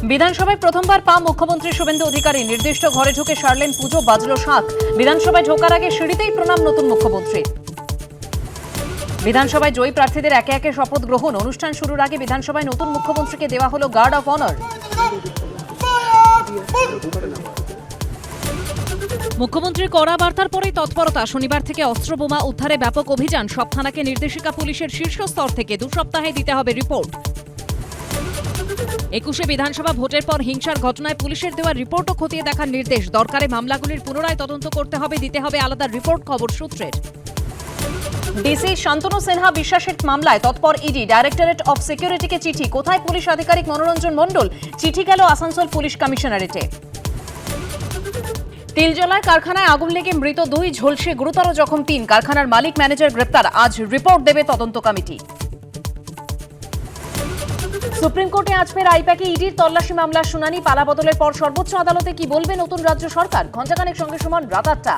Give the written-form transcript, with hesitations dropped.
বিধানসভায় প্রথমবার পা মুখ্যমন্ত্রী শুভেন্দু অধিকারী নির্দিষ্ট ঘরে ঢুকে সারলেন পুজো, বাজলো শাঁখ। বিধানসভায় ঢোকার আগে সিঁড়িতেই প্রণাম নতুন মুখ্যমন্ত্রী। বিধানসভায় জয়ী প্রার্থীদের একে একে শপথ গ্রহণ। অনুষ্ঠান শুরুর আগে বিধানসভায় নতুন মুখ্যমন্ত্রীকে দেওয়া হলো গার্ড অফ অনার। মুখ্যমন্ত্রীর কড়া বার্তার পরেই তৎপরতা। শনিবার থেকে অস্ত্রবোমা উদ্ধারে ব্যাপক অভিযান। সব থানাকে নির্দেশিকা পুলিশের শীর্ষ স্তর থেকে 2 সপ্তাহে দিতে হবে রিপোর্ট। 21শে বিধানসভা ভোটের পর হিংসার ঘটনায় পুলিশের দেওয়া রিপোর্টও খতিয়ে দেখার নির্দেশ। দরকারে মামলাগুলির পুনরায় তদন্ত করতে হবে, দিতে হবে আলাদা রিপোর্ট, খবর সূত্রের। ডিসি শান্তনু সিনহা বিশ্বাসের মামলায় তৎপর ইডি। ডাইরেক্টরেট অফ সিকিউরিটিকে চিঠি। কোথায় পুলিশ আধিকারিক মনোরঞ্জন মণ্ডল? চিঠি গেল আসানসোল পুলিশ কমিশনারেটে। তিলজলার কারখানায় আগুন লেগে মৃত 2, ঝলসে গুরুতর জখম 3। কারখানার মালিক ম্যানেজার গ্রেপ্তার। আজ রিপোর্ট দেবে তদন্ত কমিটি। সুপ্রিম কোর্টে আজ ফের আইপ্যাকে ইডির তল্লাশি মামলার শুনানি। পালা বদলের পর সর্বোচ্চ আদালতে কি বলবে নতুন রাজ্য সরকার? ঘণ্টাখানেক সঙ্গে সমান রাত 8টা।